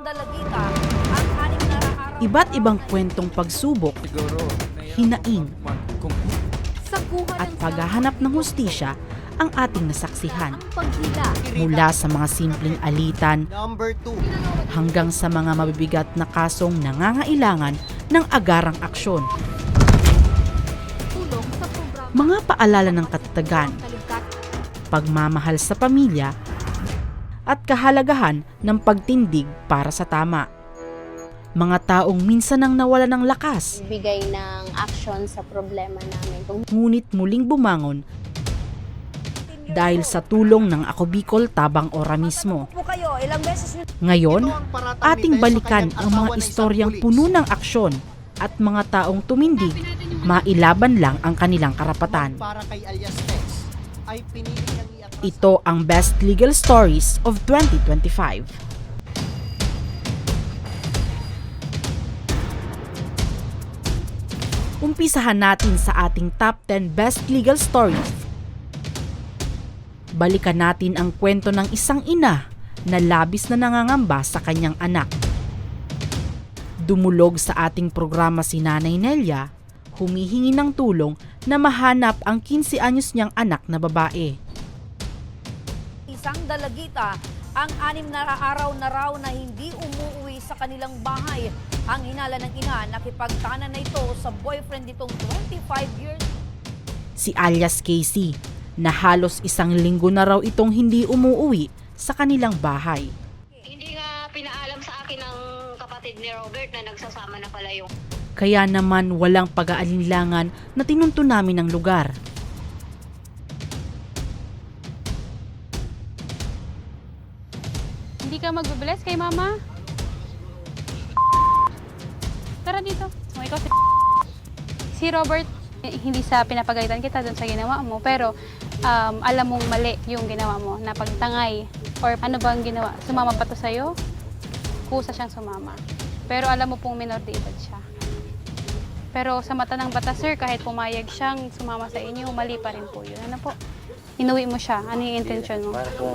dalagita ang 6 na araw. Iba't ibang kwentong pagsubok, hinaing, Sa buhay at paghahanap ng hustisya ang ating nasaksihan. ang paghila. Mula sa mga simpleng alitan Number 2. hanggang sa mga mabibigat na kasong nangangailangan ng agarang aksyon. Tulong sa programa Mga paalala ng katatagan, Kaligtat. pagmamahal sa pamilya, at kahalagahan ng pagtindig para sa tama. Mga taong minsan nang nawala ng lakas, bigay ng action sa problema namin. ngunit muling bumangon dahil sa tulong ng Ako Bicol Tabang Ora mismo. Po kayo, ilang beses nyo Ngayon, Ito ang paratang ating ni Tess sa balikan kanyang ang mga asawa na isang istoryang pulis. puno ng aksyon at mga taong tumindig, mailaban lang ang kanilang karapatan. Para kay alias Tex ay pinili niyang iatras. Ito ang Best Legal Stories of 2025. Umpisahan natin sa ating top 10 Best Legal Stories. Balikan natin ang kwento ng isang ina na labis na nangangamba sa kanyang anak. Dumulog sa ating programa si Nanay Nelia, humihingi ng tulong na mahanap ang 15 anyos niyang anak na babae. isang dalagita ang 6 na araw na raw na hindi umuwi sa kanilang bahay. Ang hinala ng ina, nakipagtanan na ito sa boyfriend nitong 25 years. Si alias Casey, na halos 1 linggo na raw itong hindi umuwi sa kanilang bahay. Hindi nga pinaalam sa akin ng kapatid ni Robert na nagsasama na pala yung Kaya naman walang pag-aalinlangan na tinunto namin ang lugar. Hindi ka magbe-bless kay mama? Tara dito. O, ikaw si Robert, hindi sa pinapagalitan kita doon sa ginawa mo, pero alam mong mali yung ginawa mo, na pagtangay. Or ano ba ang ginawa? Sumama ba to sa'yo? Kusa siyang sumama. Pero alam mo pong minor de edad siya. Pero sa mata ng batas, sir, kahit pumayag siyang sumama sa inyo, mali pa rin po yun. Ano po? Inuwi mo siya. Ano yung intention mo? Para po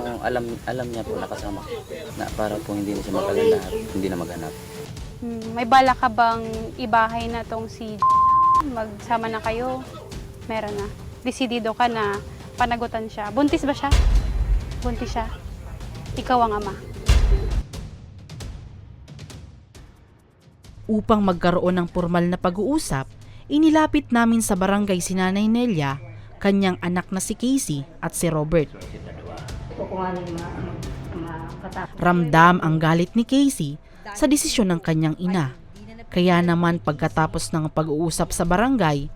alam niya po nakasama ko. Na para po hindi na siya magkalala at hindi na maghanap. May bala ka bang ibahay na tong si magsama na kayo? Meron na. Desidido ka na panagutan siya. Buntis ba siya? Buntis siya. Ikaw ang ama. Upang magkaroon ng formal na pag-uusap, inilapit namin sa barangay si Nanay Nelia, kanyang anak na si Casey at si Robert. Ramdam ang galit ni Casey sa desisyon ng kanyang ina. Kaya naman pagkatapos ng pag-uusap sa barangay,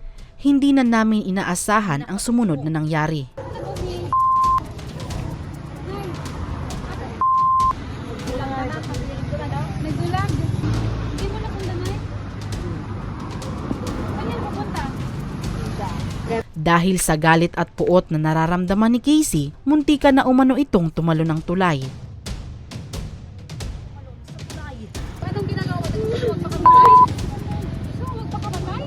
hindi na namin inaasahan ang sumunod na nangyari. Nagdulag. Hindi mo na kundanay. Kanya pupunta. Dahil sa galit at puot na nararamdaman ni Casey, muntikan na umano itong tumalo ng tulay. Anong ginagawa mo? Magpakamatay? Magpakamatay?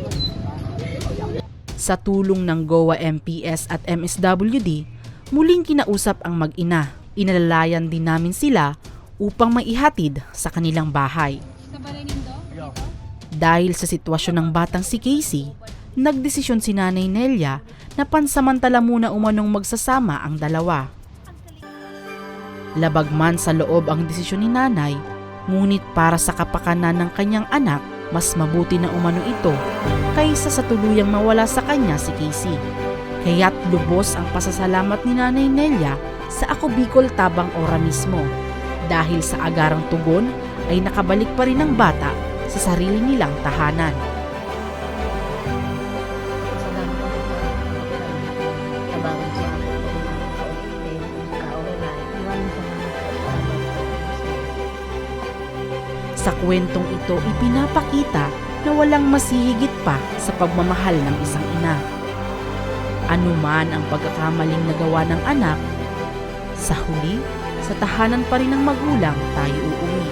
Sa tulong ng GOA MPS at MSWD, muling kinausap ang mag-ina. Inalalayan din namin sila upang maihatid sa kanilang bahay. Sa balay nindo? Dahil sa sitwasyon ng batang si Casey, nagdesisyon si Nanay Nelia na pansamantala muna umanong magsasama ang dalawa. Labag man sa loob ang desisyon ni Nanay, ngunit para sa kapakanan ng kanyang anak, mas mabuti na umano ito kaysa sa tuluyang mawala sa kanya si Casey. Kaya't lubos ang pasasalamat ni Nanay Nelia sa Ako Bicol Tabang Ora mismo. Dahil sa agarang tugon ay nakabalik pa rin ang bata sa sarili nilang tahanan. Sa kwentong ito, ipinapakita na walang masihigit pa sa pagmamahal ng isang ina. Ano man ang pagkakamaling nagawa ng anak, sa huli, sa tahanan pa rin ng magulang tayo uuwi.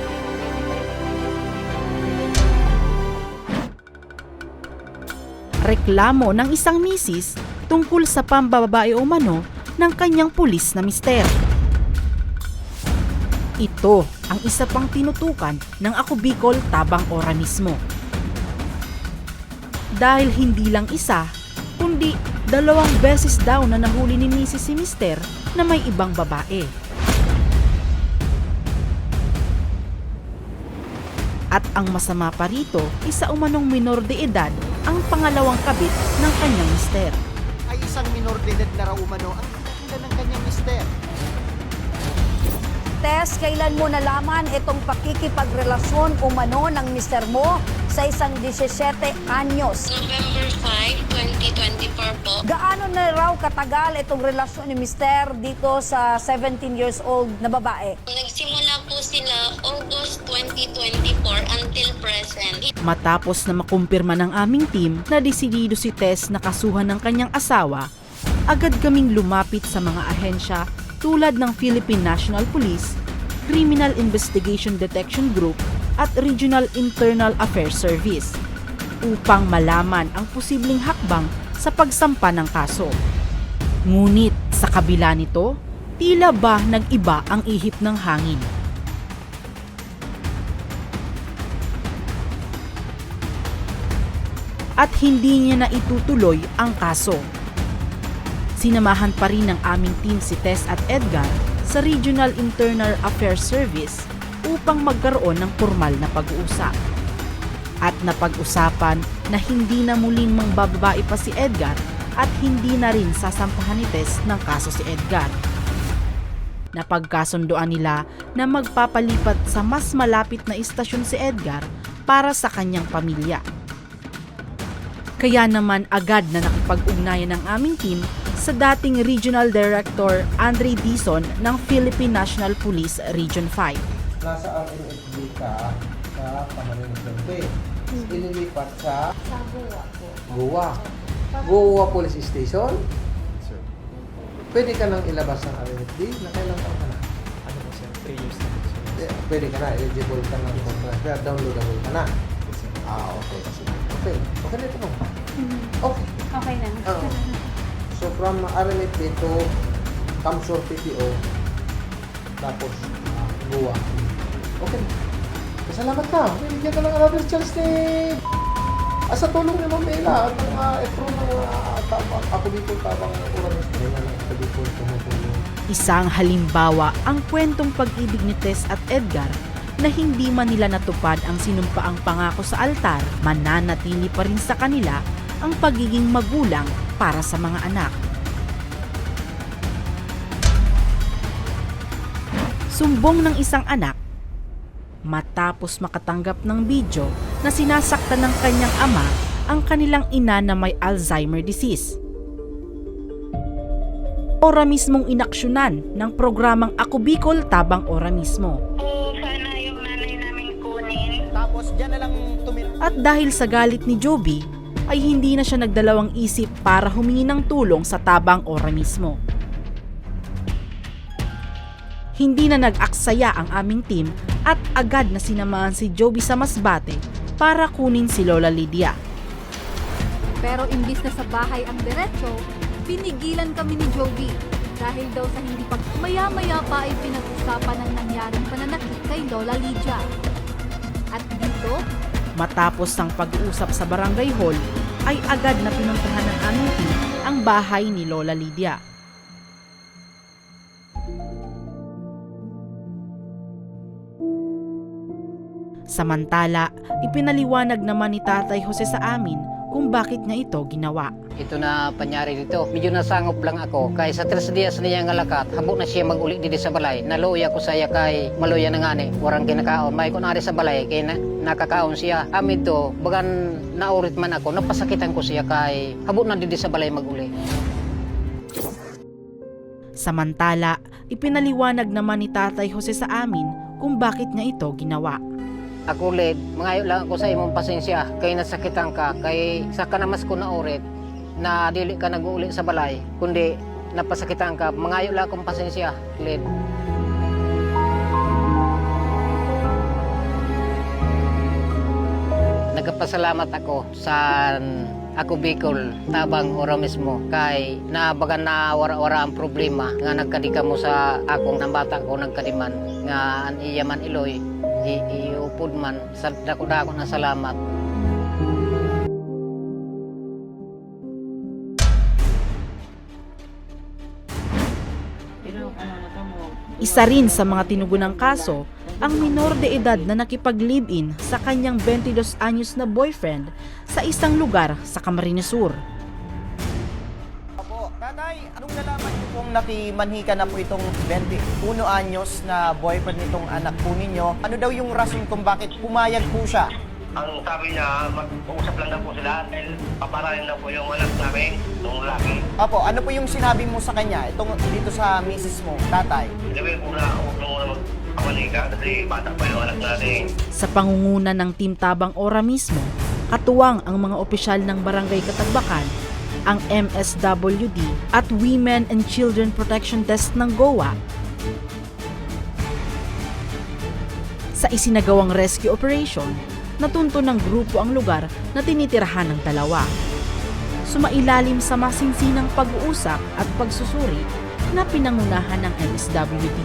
Reklamo ng isang misis tungkol sa pambababae umano ng kanyang pulis na mister. Ito ang isa pang tinutukan ng Ako Bicol Tabang Ora mismo. Dahil hindi lang isa, kundi 2 beses daw na nahuli ni Mrs. si Mister na may ibang babae. At ang masama pa rito, isa umanong minor de edad ang pangalawang kabit ng kanyang mister. Ay isang minor de edad na raw umano ang nakakita ng kanyang mister. Tess, kailan mo nalaman itong pakikipagrelasyon umano ng mister mo sa isang 17 anyos? November 5, 2024 po. Gaano na raw katagal itong relasyon ni mister dito sa 17 years old na babae? Nagsimula po sila August 2024 until present. Matapos na makumpirma ng aming team na desidido si Tess na kasuhan ng kanyang asawa, agad kaming lumapit sa mga ahensya tulad ng Philippine National Police, Criminal Investigation Detection Group at Regional Internal Affairs Service upang malaman ang posibleng hakbang sa pagsampa ng kaso. Ngunit sa kabila nito, tila ba nag-iba ang ihip ng hangin. At hindi niya na itutuloy ang kaso. Sinamahan pa rin ng aming team si Tess at Edgar sa Regional Internal Affairs Service upang magkaroon ng formal na pag-uusap. At napag-usapan na hindi na muling mangbababae pa si Edgar at hindi na rin sasampahan ni Tess ng kaso si Edgar. Napagkasundoan nila na magpapalipat sa mas malapit na istasyon si Edgar para sa kanyang pamilya. Kaya naman agad na nakipag-ugnayan ng aming team sa dating Regional Director Andre Dizon ng Philippine National Police Region 5. Nasa RNFD ka sa Pamanunusunpe. Ililipat sa Goa. Goa Police Station. Sir. Pwede ka nang ilabas ng RNFD. Nakailang taon ka na? Ano po sir? 3 years na po sir. Pwede ka na. Eligible ka ng contract. Kaya downloadable ka na. Okay. Okay. Okay na ito mo. Okay. Okay na. Oo. So from RNFD to Kamsur PPO. Tapos Goa. Okay. Salamat ka. Binigyan ka ng another chance sa tulong ni Ma'am Ella at ng EPRO ng Ako Bicol Tabang Ora mismo na Ako Bicol tumutulong. Isang halimbawa ang kwentong pag-ibig ni Tess at Edgar na hindi man nila natupad ang sinumpaang pangako sa altar, mananatili pa rin sa kanila ang pagiging magulang para sa mga anak. Sumbong ng isang anak matapos makatanggap ng video na sinasaktan ng kanyang ama ang kanilang ina na may Alzheimer disease. Ora mismong inaksyonan ng programang Ako Bicol Tabang Ora mismo. Sana yung nanay namin kunin. Tapos diyan na lang tumira. At dahil sa galit ni Joby, ay hindi na siya nagdalawang isip para humingi ng tulong sa Tabang Ora mismo. Hindi na nag-aksaya ang aming team at agad na sinamahan si Joby sa Masbate para kunin si Lola Lydia. Pero imbis na sa bahay ang diretso, pinigilan kami ni Joby dahil daw sa hindi maya-maya pa ay pinag-usapan ang nangyaring pananakit kay Lola Lydia. At dito, matapos ang pag-uusap sa barangay hall, ay agad na pinuntahan ng aming team ang bahay ni Lola Lydia. Samantala, ipinaliwanag naman ni Tatay Jose sa amin kung bakit niya ito ginawa. Ito na panyari dito. Medyo nasangop lang ako. Kay sa 3 dias niya nga lakat, habo na siya mag-uli dito sa balay. Naluya ko saya kay maluya na nga ni. Warang kinakaon. May ko na sa balay kay nakakaon siya. Amin to, bagan naurit man ako, napasakitan ko siya kay habo na dito sa balay mag-uli. Samantala, ipinaliwanag naman ni Tatay Jose sa amin kung bakit niya ito ginawa. Ako led, mangayo lang ako sa imong pasensya kay nasakitan ka, kay sa kanamas ko na urit na dili ka nag-uuli sa balay, kundi napasakitan ka, mangayo lang akong pasensya, led. Nagpasalamat ako sa Ako Bicol Tabang Ora mismo kay nabagan na wara-wara ang problema nga nagkadika mo sa akong nang bata ko nagkadiman. nga an iya man iloy iupod man sa dako-dako na salamat. Isa rin sa mga tinugunang kaso ang minor de edad na nakipag-live-in sa kanyang 22 anyos na boyfriend sa isang lugar sa Camarines Sur. Opo, Nanay, anong nalaman niyo kung nakimanhika na po itong 21 anyos na boyfriend nitong anak po ninyo? Ano daw yung rason kung bakit pumayag po siya? Ang sabi niya, mag-uusap lang daw po sila dahil paparayin daw po yung anak namin, nung lalaki. Opo, ano po yung sinabi mo sa kanya? Itong dito sa misis mo, tatay. Sabi ko na, huwag na muna magpamanika kasi bata pa yung anak natin. Sa pangunguna ng Team Tabang Ora mismo, katuwang ang mga opisyal ng Barangay Katagbakan, ang MSWD at Women and Children Protection Desk ng GOA. Sa isinagawang rescue operation, natunto ng grupo ang lugar na tinitirahan ng dalawa. Sumailalim sa masinsinang pag-uusap at pagsusuri na pinangunahan ng MSWD.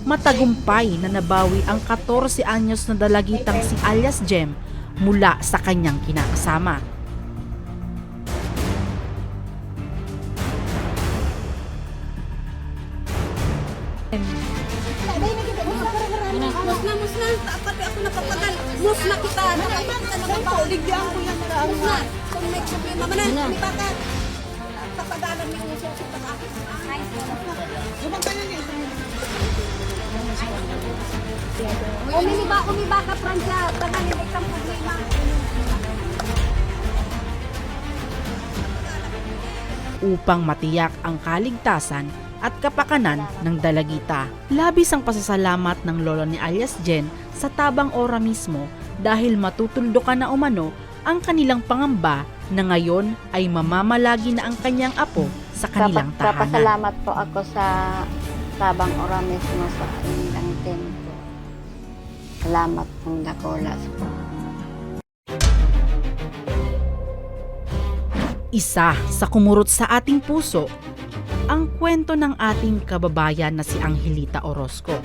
Matagumpay na nabawi ang 14 anyos na dalagitang si alias Jem mula sa kanyang kinakasama. Musna, dapat ako napapagal. Musna kita, nakapauligyan ko yan. Musna, kung may problema manan, may bakat. Kapagalan mo yung susunod sa akin. Lumang niya. Umiba ka, Francia. Tanganin, isang problema. Upang matiyak ang kaligtasan at kapakanan ng dalagita. Labis ang pasasalamat ng lolo ni alias Jen sa Tabang Ora mismo dahil matutuldukan na umano ang kanilang pangamba na ngayon ay mamamalagi na ang kanyang apo sa kanilang tahanan. Papasalamat po ako sa Tabang Ora mismo sa kanilang tempo. Salamat pong dakolas po. Isa sa kumurot sa ating puso ang kwento ng ating kababayan na si Angelita Orozco.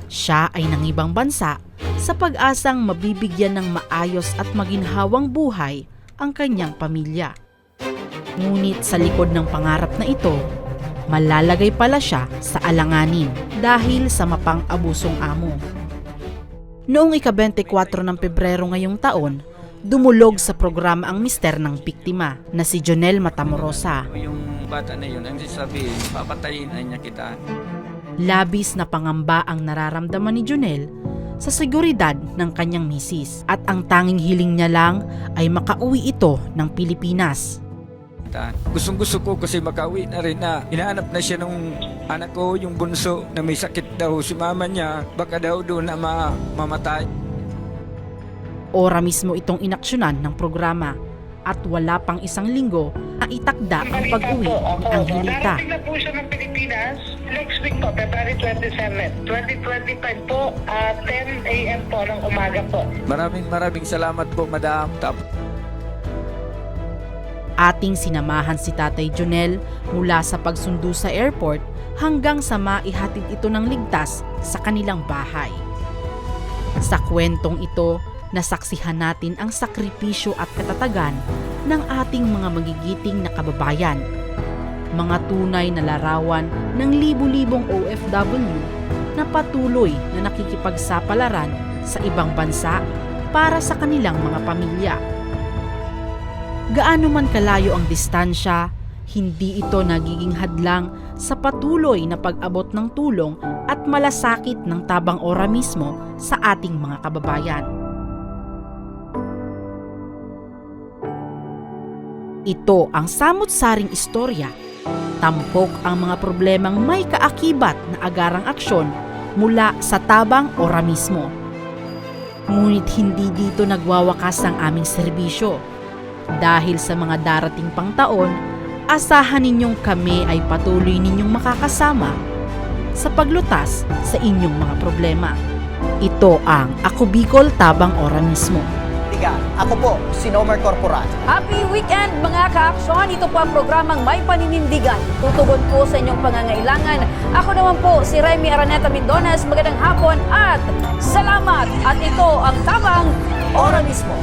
Siya ay nangibang bansa sa pag-asang mabibigyan ng maayos at maginhawang buhay ang kanyang pamilya. Ngunit sa likod ng pangarap na ito, malalagay pala siya sa alanganin dahil sa mapang-abusong amo. Noong ika-24 ng Pebrero ngayong taon, dumulog sa programa ang mister ng biktima na si Jonel Matamorosa. Yung bata na yun, ang sasabihin, papatayin na niya kita. Labis na pangamba ang nararamdaman ni Jonel sa seguridad ng kanyang misis at ang tanging hiling niya lang ay makauwi ito ng Pilipinas. Gustong-gusto ko kasi makauwi na rin na hinahanap na siya nung anak ko, yung bunso na may sakit daw si mama niya, baka daw doon na mamatay. Ora mismo itong inaksyonan ng programa at wala pang isang linggo na itakda ang pag-uwi ni Angelita. Darating na po siya ng Pilipinas next week po, February 27, 2025 po, 10 a.m. po ng umaga po. Maraming salamat po, madam. Ating sinamahan si Tatay Jonel mula sa pagsundo sa airport hanggang sa maihatid ito ng ligtas sa kanilang bahay. Sa kwentong ito, nasaksihan natin ang sakripisyo at katatagan ng ating mga magigiting na kababayan. Mga tunay na larawan ng libu-libong OFW na patuloy na nakikipagsapalaran sa ibang bansa para sa kanilang mga pamilya. Gaano man kalayo ang distansya, hindi ito nagiging hadlang sa patuloy na pag-abot ng tulong at malasakit ng Tabang Ora mismo sa ating mga kababayan. Ito ang samut-saring istorya. Tampok ang mga problemang may kaakibat na agarang aksyon mula sa Tabang Ora mismo. Ngunit hindi dito nagwawakas ang aming serbisyo. Dahil sa mga darating pang taon, asahan ninyong kami ay patuloy ninyong makakasama sa paglutas sa inyong mga problema. Ito ang Ako Bicol Tabang Ora mismo. Tiga, ako po, si Nomer Corporal. Happy weekend mga ka-aksyon! Ito po ang programang May Paninindigan. Tutugon po sa inyong pangangailangan. Ako naman po si Remy Araneta Mendones. Magandang hapon at salamat! At ito ang Tabang Ora mismo.